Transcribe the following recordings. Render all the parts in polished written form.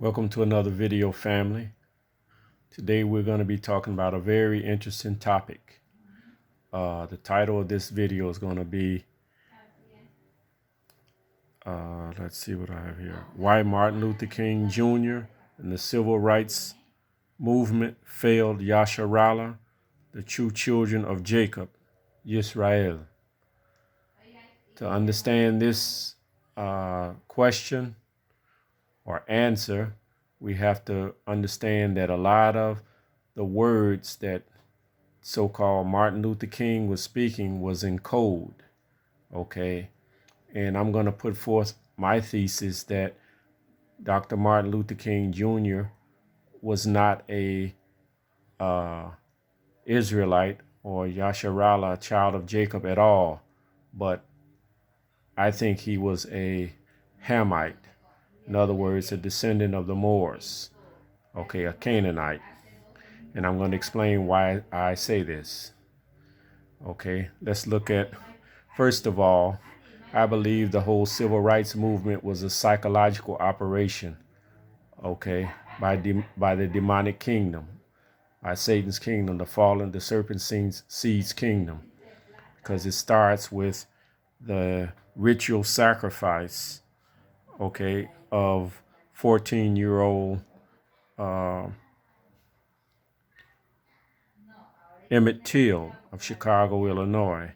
Welcome to another video, family. Today we're going to be talking about a very interesting topic. The title of this video is going to be, let's see what I have here. Why Martin Luther King Jr. and the Civil Rights Movement failed Yasharahla, the true children of Jacob-Yisrael. To understand this question or answer, we have to understand that a lot of the words that so-called Martin Luther King was speaking was in code, okay? And I'm going to put forth my thesis that Dr. Martin Luther King Jr. was not a Israelite or Yasharahla, a child of Jacob at all, but I think he was a Hamite. In other words, a descendant of the Moors, okay, a Canaanite. And I'm going to explain why I say this. Okay, let's look at, first of all, I believe the whole civil rights movement was a psychological operation, okay, by the demonic kingdom, by Satan's kingdom, the fallen, the serpent-seed's kingdom, because it starts with the ritual sacrifice, okay, of 14-year-old Emmett Till of Chicago, Illinois,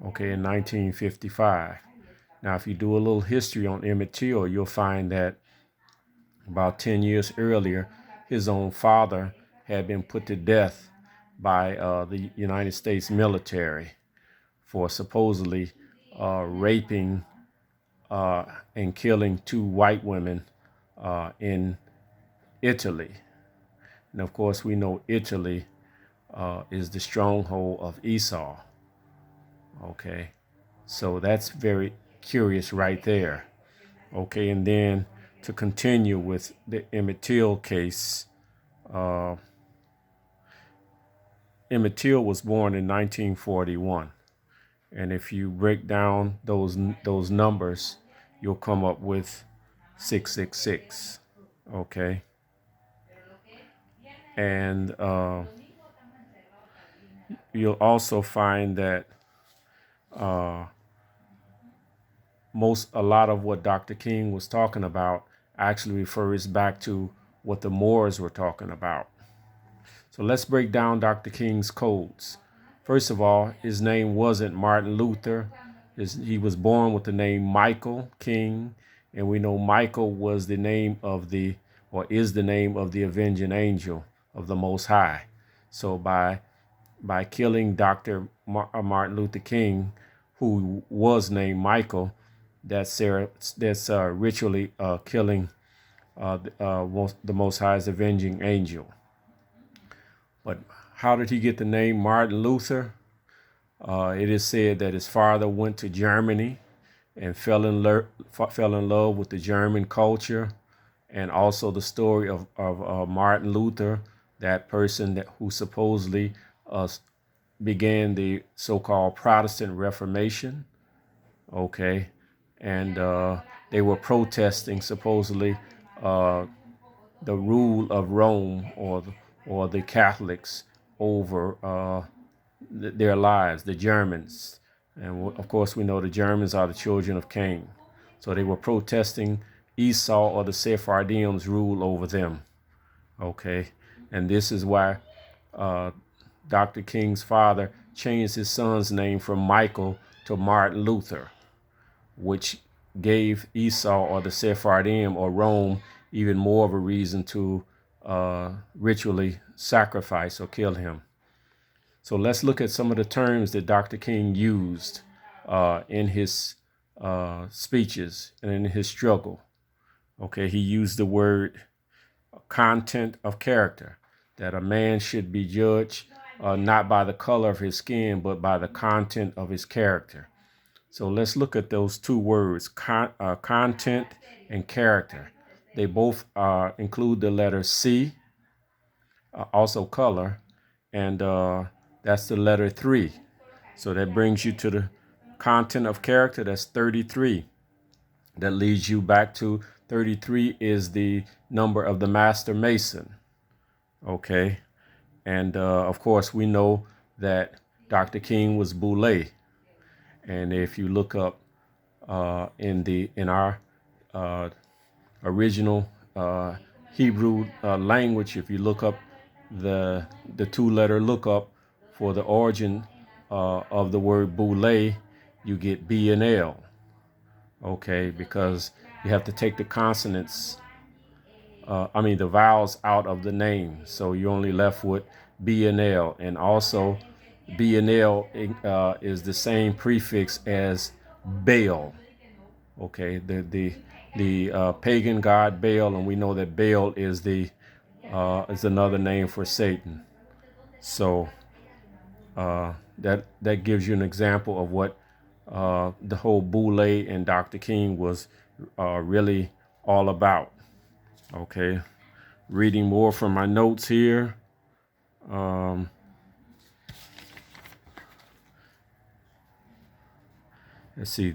okay, in 1955. Now, if you do a little history on Emmett Till, you'll find that about 10 years earlier, his own father had been put to death by the United States military for supposedly raping and killing two white women in Italy. And of course, we know Italy is the stronghold of Esau. Okay, so that's very curious right there. Okay, and then to continue with the Emmett Till case, Emmett Till was born in 1941. And if you break down those numbers, you'll come up with 666. Okay. And you'll also find that a lot of what Dr. King was talking about actually refers back to what the Moors were talking about. So let's break down Dr. King's codes. First of all, his name wasn't Martin Luther. He was born with the name Michael King, and we know Michael was the name of is the name of the avenging angel of the Most High. So by killing Dr. Martin Luther King, who was named Michael, that's ritually killing the Most High's avenging angel. But how did he get the name Martin Luther? It is said that his father went to Germany and fell in love with the German culture, and also the story of Martin Luther, that person who supposedly began the so-called Protestant Reformation. Okay, and they were protesting supposedly the rule of Rome or the Catholics over their lives, the Germans. And of course, we know the Germans are the children of Cain. So they were protesting Esau or the Sephardim's rule over them. Okay, and this is why Dr. King's father changed his son's name from Michael to Martin Luther, which gave Esau or the Sephardim or Rome even more of a reason to ritually sacrifice or kill him. So let's look at some of the terms that Dr. King used in his speeches and in his struggle. Okay, he used the word content of character, that a man should be judged not by the color of his skin, but by the content of his character. So let's look at those two words, content and character. They both include the letter C, also color, and that's the letter 3. So that brings you to the content of character. That's 33. That leads you back to 33 is the number of the master mason. Okay. And of course, we know that Dr. King was Boule. And if you look up in our original Hebrew language, if you look up the two-letter lookup for the origin of the word Boule, you get B and L. Okay, because you have to take the consonants, the vowels out of the name. So you're only left with B and L. And also B and L is the same prefix as Baal. Okay, the pagan god Baal, and we know that Baal is is another name for Satan. So that gives you an example of what the whole Boule and Dr. King was really all about. Okay, reading more from my notes here. Let's see,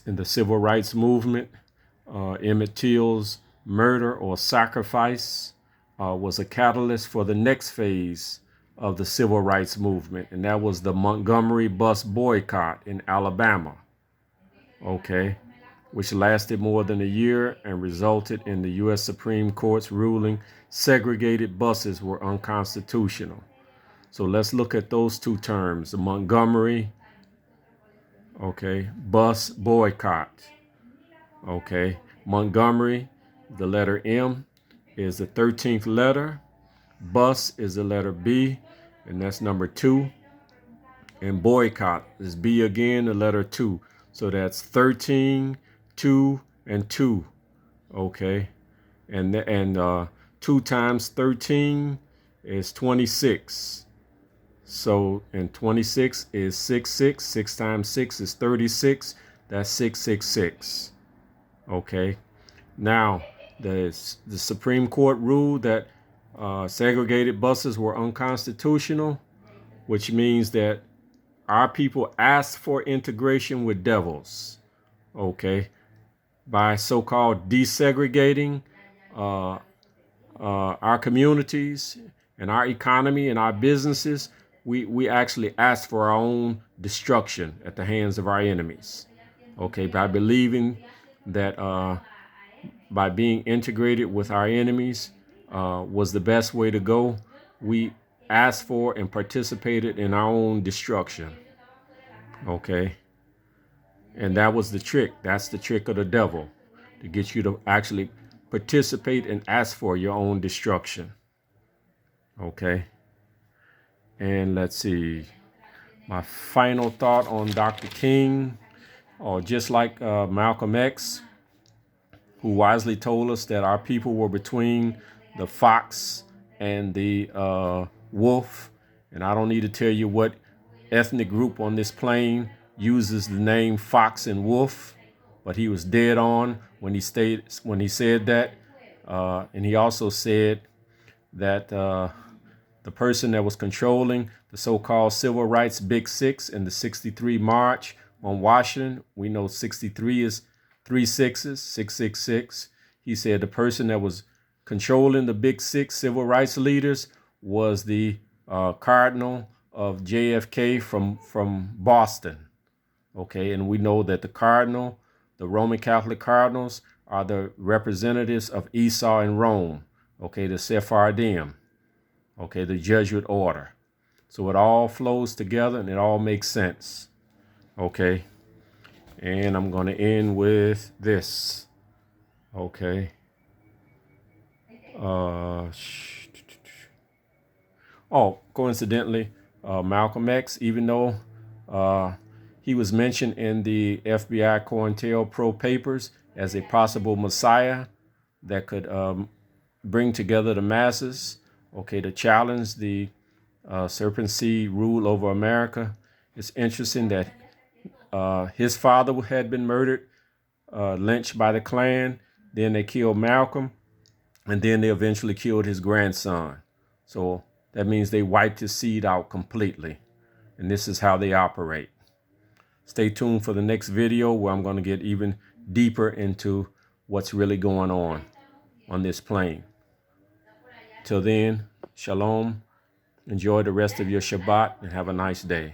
in the civil rights movement, Emmett Till's murder or sacrifice was a catalyst for the next phase of the civil rights movement, and that was the Montgomery Bus Boycott in Alabama. Okay, which lasted more than a year and resulted in the U.S. Supreme Court's ruling segregated buses were unconstitutional. So let's look at those two terms, the Montgomery, okay, bus boycott. Okay, Montgomery, the letter M is the 13th letter. Bus is the letter B, and that's number 2. And boycott is B again, the letter 2. So that's 13, 2, and 2. Okay, and 2 times 13 is 26. So, and 26 is 66. 6 times 6 is 36. That's 666. Okay. Now, the Supreme Court ruled that segregated buses were unconstitutional, which means that our people asked for integration with devils. Okay. By so-called desegregating our communities and our economy and our businesses, we actually asked for our own destruction at the hands of our enemies. Okay, by believing that by being integrated with our enemies was the best way to go, we asked for and participated in our own destruction. Okay, and that was the trick. That's the trick of the devil, to get you to actually participate and ask for your own destruction. Okay. And let's see, my final thought on Dr. King, just like Malcolm X, who wisely told us that our people were between the fox and the wolf. And I don't need to tell you what ethnic group on this plane uses the name fox and wolf, but he was dead on when he said that. And he also said that the person that was controlling the so-called civil rights Big Six in the 63 March on Washington, we know 63 is 3 6s, 666. He said the person that was controlling the Big Six civil rights leaders was the Cardinal of JFK from Boston. Okay, and we know that the Cardinal, the Roman Catholic Cardinals, are the representatives of Esau in Rome. Okay, the Sephardim. Okay, the Jesuit order. So it all flows together and it all makes sense. Okay, and I'm going to end with this. Okay. Coincidentally, Malcolm X, even though he was mentioned in the FBI COINTELPRO papers as a possible messiah that could bring together the masses, okay, to challenge the serpent-seed rule over America. It's interesting that his father had been murdered, lynched by the Klan. Then they killed Malcolm, and then they eventually killed his grandson. So that means they wiped his seed out completely. And this is how they operate. Stay tuned for the next video where I'm going to get even deeper into what's really going on this plane. Till then, shalom. Enjoy the rest of your Shabbat and have a nice day.